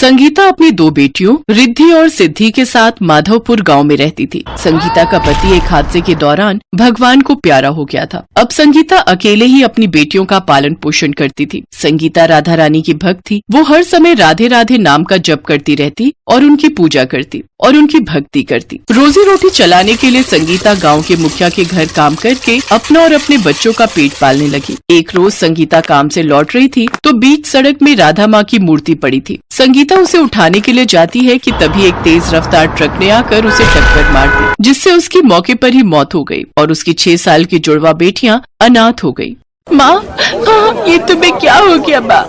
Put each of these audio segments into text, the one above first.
संगीता अपनी दो बेटियों रिद्धि और सिद्धि के साथ माधवपुर गांव में रहती थी। संगीता का पति एक हादसे के दौरान भगवान को प्यारा हो गया था। अब संगीता अकेले ही अपनी बेटियों का पालन पोषण करती थी। संगीता राधा रानी की भक्त थी। वो हर समय राधे राधे नाम का जप करती रहती और उनकी पूजा करती और उनकी भक्ति करती। रोजी रोटी चलाने के लिए संगीता गांव के मुखिया के घर काम करके अपना और अपने बच्चों का पेट पालने लगी। एक रोज संगीता काम से लौट रही थी तो बीच सड़क में राधा माँ की मूर्ति पड़ी थी। संगीता उसे उठाने के लिए जाती है कि तभी एक तेज रफ्तार ट्रक ने आकर उसे टक्कर मार दी, जिससे उसकी मौके पर ही मौत हो गई और उसकी 6 साल की जुड़वा बेटियां अनाथ हो गई। माँ, ये तुम्हें क्या हो गया माँ?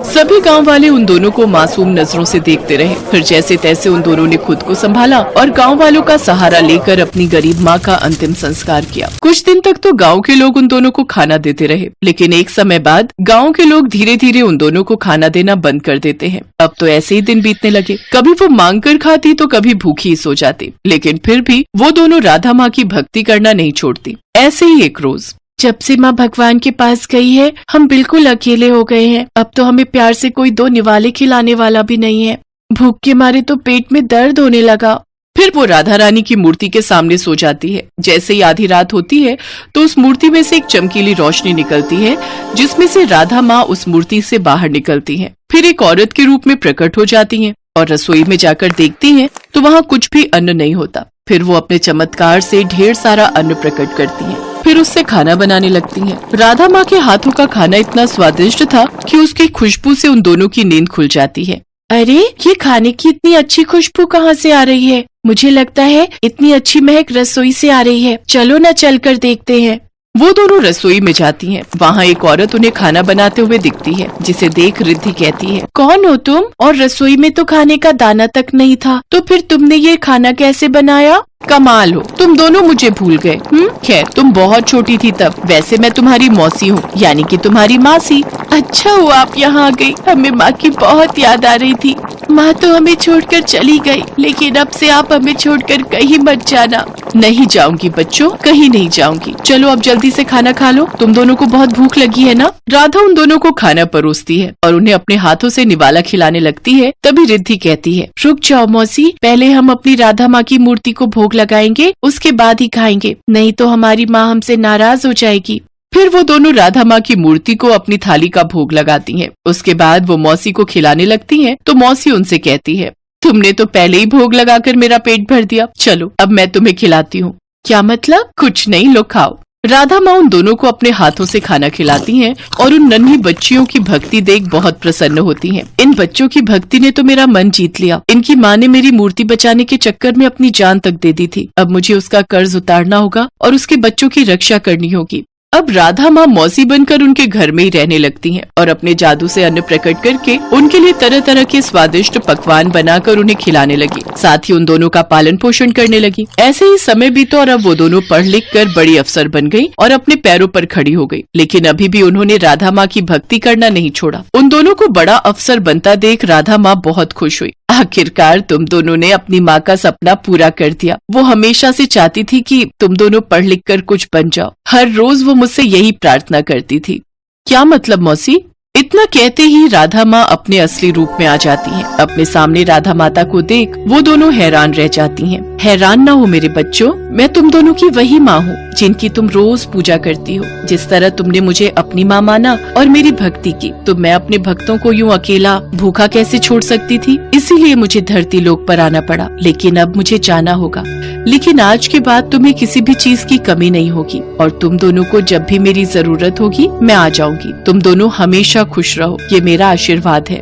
सभी गांव वाले उन दोनों को मासूम नजरों से देखते रहे। फिर जैसे तैसे उन दोनों ने खुद को संभाला और गांव वालों का सहारा लेकर अपनी गरीब माँ का अंतिम संस्कार किया। कुछ दिन तक तो गांव के लोग उन दोनों को खाना देते रहे, लेकिन एक समय बाद गांव के लोग धीरे धीरे उन दोनों को खाना देना बंद कर देते हैं। अब तो ऐसे ही दिन बीतने लगे। कभी वो मांग कर खाती तो कभी भूखी ही सो जाती, लेकिन फिर भी वो दोनों राधा माँ की भक्ति करना नहीं छोड़ती। ऐसे ही एक रोज, जब से माँ भगवान के पास गई है हम बिल्कुल अकेले हो गए हैं। अब तो हमें प्यार से कोई 2 निवाले खिलाने वाला भी नहीं है। भूख के मारे तो पेट में दर्द होने लगा। फिर वो राधा रानी की मूर्ति के सामने सो जाती है। जैसे ही आधी रात होती है तो उस मूर्ति में से एक चमकीली रोशनी निकलती है, जिसमें से राधा माँ उस मूर्ति से बाहर निकलती है। फिर एक औरत के रूप में प्रकट हो जाती है और रसोई में जाकर देखती है तो वहाँ कुछ भी अन्न नहीं होता। फिर वो अपने चमत्कार से ढेर सारा अन्न प्रकट करती है। फिर उससे खाना बनाने लगती हैं। राधा माँ के हाथों का खाना इतना स्वादिष्ट था कि उसकी खुशबू से उन दोनों की नींद खुल जाती है। अरे, ये खाने की इतनी अच्छी खुशबू कहाँ से आ रही है? मुझे लगता है इतनी अच्छी महक रसोई से आ रही है। चलो न चलकर देखते हैं। वो दोनों रसोई में जाती हैं। वहाँ एक औरत उन्हें खाना बनाते हुए दिखती है, जिसे देख रिद्धि कहती है, कौन हो तुम? और रसोई में तो खाने का दाना तक नहीं था, तो फिर तुमने ये खाना कैसे बनाया? कमाल हो, तुम दोनों मुझे भूल गए। खैर, तुम बहुत छोटी थी तब। वैसे मैं तुम्हारी मौसी हूँ, यानी कि तुम्हारी मासी। अच्छा हुआ आप यहाँ आ गई। हमें माँ की बहुत याद आ रही थी। माँ तो हमें छोड़कर चली गई, लेकिन अब से आप हमें छोड़कर कहीं मत जाना। नहीं जाऊंगी बच्चों, कहीं नहीं जाऊंगी। चलो अब जल्दी से खाना खा लो, तुम दोनों को बहुत भूख लगी है ना? राधा उन दोनों को खाना परोसती है और उन्हें अपने हाथों से निवाला खिलाने लगती है। तभी रिद्धि कहती है, रुक जाओ मौसी, पहले हम अपनी राधा माँ की मूर्ति को भोग लगाएंगे, उसके बाद ही खाएंगे, नहीं तो हमारी माँ हमसे नाराज हो जाएगी। फिर वो दोनों राधा माँ की मूर्ति को अपनी थाली का भोग लगाती हैं। उसके बाद वो मौसी को खिलाने लगती हैं, तो मौसी उनसे कहती है, तुमने तो पहले ही भोग लगाकर मेरा पेट भर दिया, चलो अब मैं तुम्हें खिलाती हूँ। क्या मतलब? कुछ नहीं, लो खाओ। राधा माँ उन दोनों को अपने हाथों से खाना खिलाती हैं और उन नन्ही बच्चियों की भक्ति देख बहुत प्रसन्न होती हैं। इन बच्चों की भक्ति ने तो मेरा मन जीत लिया। इनकी माँ ने मेरी मूर्ति बचाने के चक्कर में अपनी जान तक दे दी थी। अब मुझे उसका कर्ज उतारना होगा और उसके बच्चों की रक्षा करनी होगी। अब राधा माँ मौसी बनकर उनके घर में ही रहने लगती हैं और अपने जादू से अन्न प्रकट करके उनके लिए तरह तरह के स्वादिष्ट पकवान बनाकर उन्हें खिलाने लगी। साथ ही उन दोनों का पालन पोषण करने लगी। ऐसे ही समय बीता और अब वो दोनों पढ़ लिख कर बड़ी अफसर बन गई और अपने पैरों पर खड़ी हो गई। लेकिन अभी भी उन्होंने राधा माँ की भक्ति करना नहीं छोड़ा। उन दोनों को बड़ा अफसर बनता देख राधा माँ बहुत खुश हुई। आखिरकार तुम दोनों ने अपनी माँ का सपना पूरा कर दिया। वो हमेशा से चाहती थी कि तुम दोनों पढ़ लिख कर कुछ बन जाओ। हर रोज वो मुझसे यही प्रार्थना करती थी। क्या मतलब मौसी? इतना कहते ही राधा माँ अपने असली रूप में आ जाती हैं। अपने सामने राधा माता को देख वो दोनों हैरान रह जाती हैं। हैरान ना हो मेरे बच्चों, मैं तुम दोनों की वही माँ हूँ जिनकी तुम रोज पूजा करती हो। जिस तरह तुमने मुझे अपनी माँ माना और मेरी भक्ति की, तो मैं अपने भक्तों को यूँ अकेला भूखा कैसे छोड़ सकती थी? इसीलिए मुझे धरती लोक पर आना पड़ा। लेकिन अब मुझे जाना होगा। लेकिन आज के बाद तुम्हें किसी भी चीज की कमी नहीं होगी और तुम दोनों को जब भी मेरी जरूरत होगी मैं आ जाऊंगी। तुम दोनों हमेशा खुश रहो, ये मेरा आशीर्वाद है।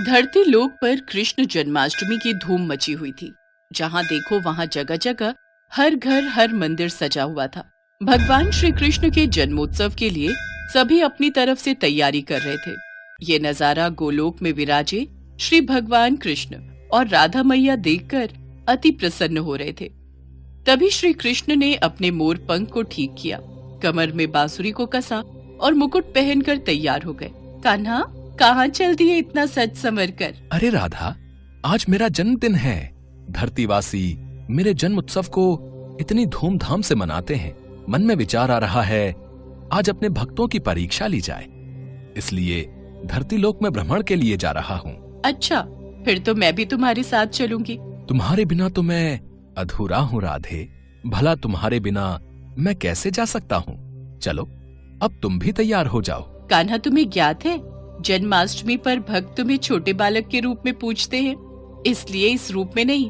धरती लोक पर कृष्ण जन्माष्टमी की धूम मची हुई थी। जहाँ देखो वहाँ जगह जगह हर घर हर मंदिर सजा हुआ था। भगवान श्री कृष्ण के जन्मोत्सव के लिए सभी अपनी तरफ से तैयारी कर रहे थे। ये नजारा गोलोक में विराजे श्री भगवान कृष्ण और राधा मैया देखकर अति प्रसन्न हो रहे थे। तभी श्री कृष्ण ने अपने मोर पंख को ठीक किया, कमर में बांसुरी को कसा और मुकुट पहनकर तैयार हो गए। कान्हा, कहाँ चल दिए इतना सज संवर कर? अरे राधा, आज मेरा जन्मदिन है। धरतीवासी मेरे जन्म उत्सव को इतनी धूमधाम से मनाते हैं। मन में विचार आ रहा है आज अपने भक्तों की परीक्षा ली जाए, इसलिए धरती लोक में भ्रमण के लिए जा रहा हूँ। अच्छा, फिर तो मैं भी तुम्हारे साथ चलूंगी। तुम्हारे बिना तो मैं अधूरा हूँ राधे, भला तुम्हारे बिना मैं कैसे जा सकता हूँ। चलो अब तुम भी तैयार हो जाओ। कान्हा, तुम्हें ज्ञात है जन्माष्टमी पर भक्त तुम्हें छोटे बालक के रूप में पूजते हैं, इसलिए इस रूप में नहीं,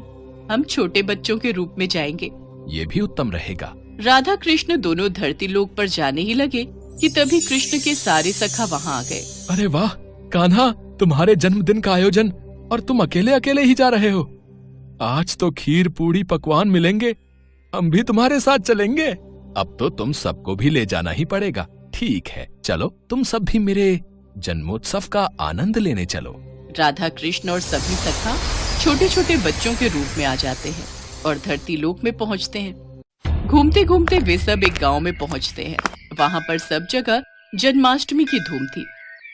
हम छोटे बच्चों के रूप में जाएंगे। ये भी उत्तम रहेगा। राधा कृष्ण दोनों धरती लोक पर जाने ही लगे कि तभी कृष्ण के सारे सखा वहाँ आ गए। अरे वाह कान्हा, तुम्हारे जन्मदिन का आयोजन और तुम अकेले अकेले ही जा रहे हो। आज तो खीर पूड़ी पकवान मिलेंगे, हम भी तुम्हारे साथ चलेंगे। अब तो तुम सबको भी ले जाना ही पड़ेगा। ठीक है, चलो तुम सब भी मेरे जन्मोत्सव का आनंद लेने चलो। राधा कृष्ण और सभी सखा छोटे छोटे बच्चों के रूप में आ जाते हैं और धरती लोक में पहुंचते हैं। घूमते घूमते वे सब एक गांव में पहुंचते हैं। वहां पर सब जगह जन्माष्टमी की धूम थी।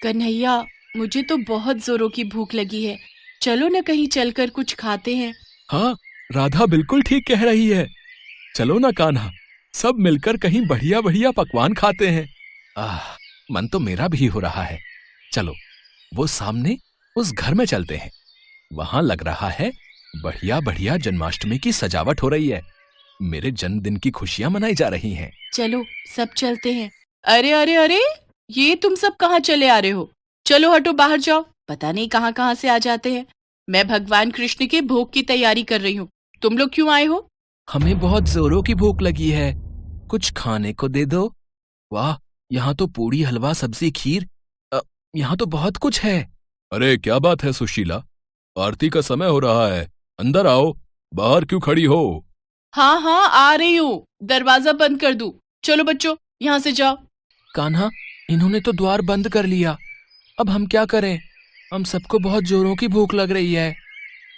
कन्हैया, मुझे तो बहुत जोरों की भूख लगी है, चलो न कहीं चलकर कुछ खाते हैं। हाँ, राधा बिल्कुल ठीक कह रही है। चलो ना कान्हा, सब मिलकर कहीं बढ़िया बढ़िया पकवान खाते हैं। मन तो मेरा भी हो रहा है। चलो वो सामने उस घर में चलते हैं, वहां लग रहा है बढ़िया बढ़िया जन्माष्टमी की सजावट हो रही है। मेरे जन्मदिन की खुशियां मनाई जा रही हैं। चलो सब चलते हैं। अरे अरे अरे, ये तुम सब कहाँ चले आ रहे हो? चलो हटो, बाहर जाओ। पता नहीं कहाँ कहाँ से आ जाते हैं। मैं भगवान कृष्ण के भोग की तैयारी कर रही हूँ, तुम लोग क्यों आए हो? हमें बहुत जोरों की भूख लगी है, कुछ खाने को दे दो। वाह, यहाँ तो पूड़ी हलवा सब्जी खीर, यहाँ तो बहुत कुछ है। अरे क्या बात है सुशीला, आरती का समय हो रहा है, अंदर आओ, बाहर क्यों खड़ी हो? हाँ हाँ आ रही हूँ, दरवाजा बंद कर दूं। चलो बच्चों, यहाँ से जाओ। कान्हा, इन्होंने तो द्वार बंद कर लिया, अब हम क्या करें? हम सबको बहुत जोरों की भूख लग रही है।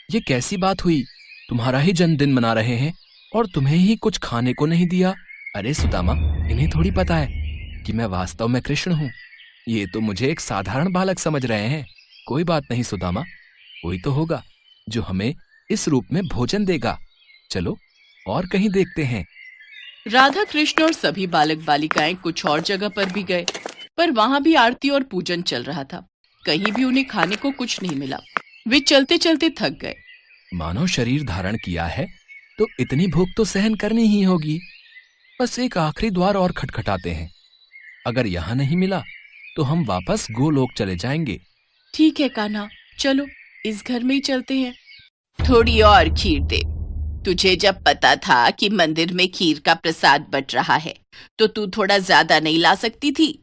ये कैसी बात हुई? तुम्हारा ही जन्मदिन मना रहे हैं और तुम्हें ही कुछ खाने को नहीं दिया। अरे सुदामा, इन्हें थोड़ी पता है कि मैं वास्तव में कृष्ण हूँ। ये तो मुझे एक साधारण बालक समझ रहे हैं। कोई बात नहीं सुदामा, कोई तो होगा जो हमें इस रूप में भोजन देगा। चलो और कहीं देखते हैं। राधा कृष्ण और सभी बालक बालिकाएं कुछ और जगह पर भी गए, पर वहां भी आरती और पूजन चल रहा था। कहीं भी उन्हें खाने को कुछ नहीं मिला। वे चलते चलते थक गए। मानव शरीर धारण किया है तो इतनी भूख तो सहन करनी ही होगी। बस एक आखिरी द्वार और खटखटाते हैं, अगर यहाँ नहीं मिला तो हम वापस गोलोक चले जाएंगे। ठीक है कान्हा, चलो इस घर में ही चलते हैं। थोड़ी और खीर दे। तुझे जब पता था कि मंदिर में खीर का प्रसाद बट रहा है तो तू थोड़ा ज्यादा नहीं ला सकती थी?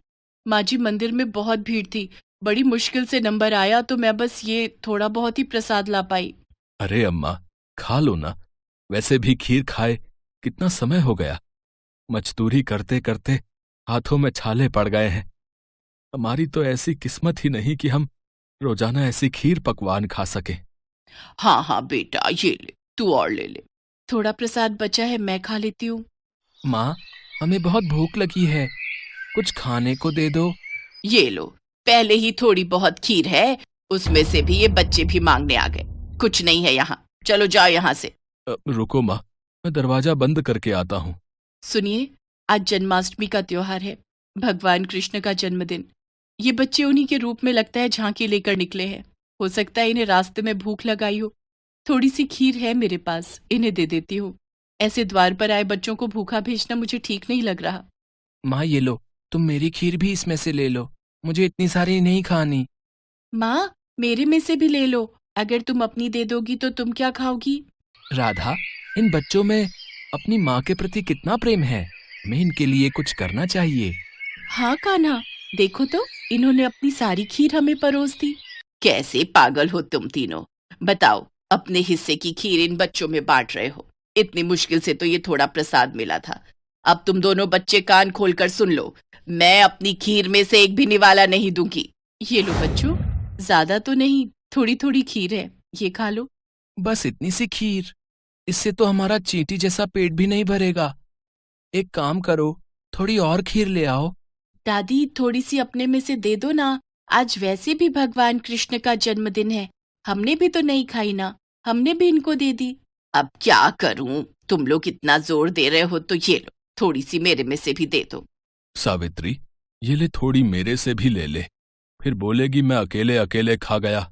माँ जी, मंदिर में बहुत भीड़ थी, बड़ी मुश्किल से नंबर आया तो मैं बस ये थोड़ा बहुत ही प्रसाद ला पाई। अरे अम्मा, खा लो ना, वैसे भी खीर खाए कितना समय हो गया। मजदूरी करते करते हाथों में छाले पड़ गए हैं। हमारी तो ऐसी किस्मत ही नहीं कि हम रोजाना ऐसी खीर पकवान खा सके। हाँ हाँ बेटा, ये ले, तू और ले ले। थोड़ा प्रसाद बचा है, मैं खा लेती हूँ। माँ, हमें बहुत भूख लगी है, कुछ खाने को दे दो। ये लो, पहले ही थोड़ी बहुत खीर है, उसमें से भी ये बच्चे भी मांगने आ गए। कुछ नहीं है यहाँ, चलो जाओ यहाँ से। रुको माँ, मैं दरवाजा बंद करके आता हूँ। सुनिए, आज जन्माष्टमी का त्योहार है, भगवान कृष्ण का जन्मदिन। ये बच्चे उन्हीं के रूप में लगता है झांकी लेकर निकले हैं। हो सकता है इन्हें रास्ते में भूख लगाई हो। थोड़ी सी खीर है मेरे पास, इन्हें दे देती हूँ। ऐसे द्वार पर आए बच्चों को भूखा भेजना मुझे ठीक नहीं लग रहा। माँ ये लो, तुम मेरी खीर भी इसमें से ले लो, मुझे इतनी सारी नहीं खानी। माँ, मेरे में से भी ले लो, अगर तुम अपनी दे दोगी तो तुम क्या खाओगी? राधा, इन बच्चों में अपनी माँ के प्रति कितना प्रेम है, हमें इनके लिए कुछ करना चाहिए। हाँ कान्हा, देखो तो, इन्होंने अपनी सारी खीर हमें परोस दी। कैसे पागल हो तुम तीनों, बताओ, अपने हिस्से की खीर इन बच्चों में बांट रहे हो। इतनी मुश्किल से तो ये थोड़ा प्रसाद मिला था। अब तुम दोनों बच्चे कान खोलकर सुन लो, मैं अपनी खीर में से एक भी निवाला नहीं दूंगी। ये लो बच्चों, ज्यादा तो नहीं, थोड़ी थोड़ी खीर है, ये खा लो। बस इतनी सी खीर, इससे तो हमारा चींटी जैसा पेट भी नहीं भरेगा। एक काम करो, थोड़ी और खीर ले आओ। दादी, थोड़ी सी अपने में से दे दो ना, आज वैसे भी भगवान कृष्ण का जन्मदिन है, हमने भी तो नहीं खाई ना, हमने भी इनको दे दी। अब क्या करूं, तुम लोग इतना जोर दे रहे हो तो ये लो, थोड़ी सी मेरे में से भी दे दो। सावित्री, ये ले, थोड़ी मेरे से भी ले ले, फिर बोलेगी मैं अकेले अकेले खा गया।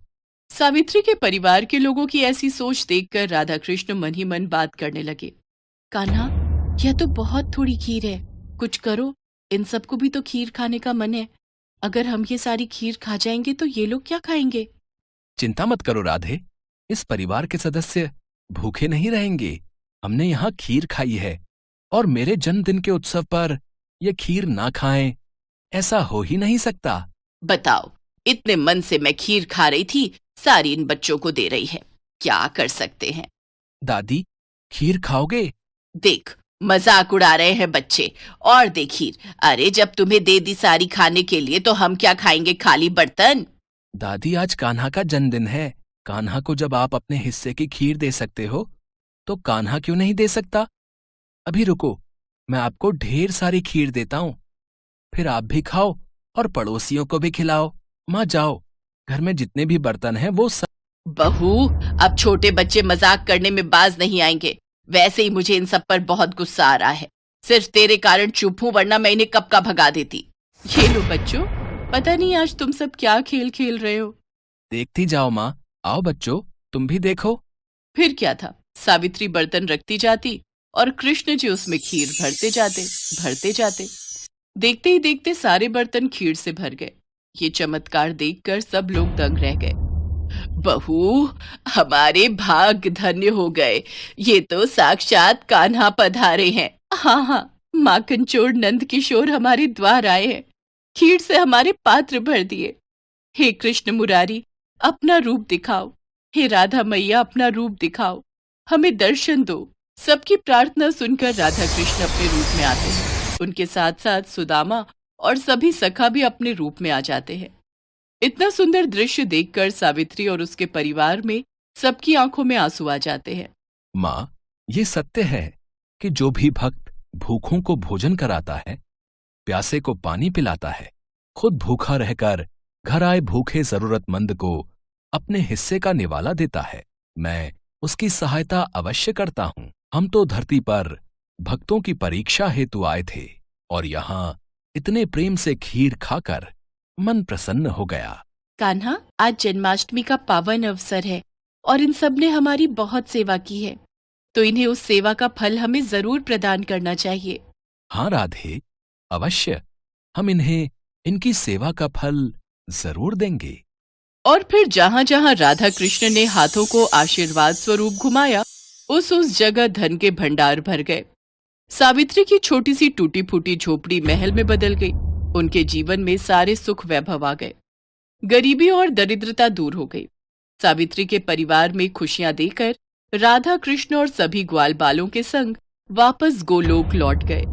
सावित्री के परिवार के लोगों की ऐसी सोच देखकर राधा कृष्ण मन ही मन बात करने लगे। कान्हा, यह तो बहुत थोड़ी खीर है, कुछ करो, इन सबको भी तो खीर खाने का मन है। अगर हम ये सारी खीर खा जाएंगे तो ये लोग क्या खाएंगे? चिंता मत करो राधे, इस परिवार के सदस्य भूखे नहीं रहेंगे। हमने यहाँ खीर खाई है और मेरे जन्मदिन के उत्सव पर यह खीर ना खाएं, ऐसा हो ही नहीं सकता। बताओ, इतने मन से मैं खीर खा रही थी, सारी इन बच्चों को दे रही है, क्या कर सकते हैं? दादी, खीर खाओगे? देख, मजाक उड़ा रहे हैं बच्चे, और दे खीर। अरे जब तुम्हें दे दी सारी खाने के लिए तो हम क्या खाएंगे, खाली बर्तन? दादी, आज कान्हा का जन्मदिन है। कान्हा को जब आप अपने हिस्से की खीर दे सकते हो तो कान्हा क्यों नहीं दे सकता? अभी रुको, मैं आपको ढेर सारी खीर देता हूँ, फिर आप भी खाओ और पड़ोसियों को भी खिलाओ। माँ जाओ, घर में जितने भी बर्तन हैं वो सब। बहू, अब छोटे बच्चे मजाक करने में बाज नहीं आएंगे। वैसे ही मुझे इन सब पर बहुत गुस्सा आ रहा है। सिर्फ तेरे कारण चुप हूं, वरना मैं इन्हें कब का भगा देती। ये लो बच्चों, पता नहीं आज तुम सब क्या खेल खेल रहे हो। देखती जाओ माँ, आओ बच्चों, तुम भी देखो। फिर क्या था, सावित्री बर्तन रखती जाती और कृष्ण जी उसमें खीर भरते जाते। देखते ही देखते सारे बर्तन खीर से भर गए। ये चमत्कार देखकर सब लोग दंग रह गए। बहू, हमारे भाग्य धन्य हो गए, ये तो साक्षात कान्हा पधारे हैं। हाँ हाँ, माखन चोर नंद किशोर हमारे द्वार आए हैं, खीर से हमारे पात्र भर दिए। हे कृष्ण मुरारी, अपना रूप दिखाओ। हे राधा मैया, अपना रूप दिखाओ, हमें दर्शन दो। सबकी प्रार्थना सुनकर राधा कृष्ण अपने रूप में आते हैं। उनके साथ साथ सुदामा और सभी सखा भी अपने रूप में आ जाते हैं। इतना सुंदर दृश्य देखकर सावित्री और उसके परिवार में सबकी आंखों में आंसू आ जाते हैं। माँ, ये सत्य है कि जो भी भक्त भूखों को भोजन कराता है, प्यासे को पानी पिलाता है, खुद भूखा रहकर घर आए भूखे जरूरतमंद को अपने हिस्से का निवाला देता है, मैं उसकी सहायता अवश्य करता हूँ। हम तो धरती पर भक्तों की परीक्षा हेतु आए थे और यहाँ इतने प्रेम से खीर खाकर मन प्रसन्न हो गया। कान्हा, आज जन्माष्टमी का पावन अवसर है और इन सब ने हमारी बहुत सेवा की है, तो इन्हें उस सेवा का फल हमें जरूर प्रदान करना चाहिए। हाँ राधे, अवश्य, हम इन्हें इनकी सेवा का फल जरूर देंगे। और फिर जहाँ जहाँ राधा कृष्ण ने हाथों को आशीर्वाद स्वरूप घुमाया, उस जगह धन के भंडार भर गए। सावित्री की छोटी सी टूटी फूटी झोपड़ी महल में बदल गई। उनके जीवन में सारे सुख वैभव आ गए, गरीबी और दरिद्रता दूर हो गई। सावित्री के परिवार में खुशियां देकर राधा कृष्ण और सभी ग्वाल बालों के संग वापस गोलोक लौट गए।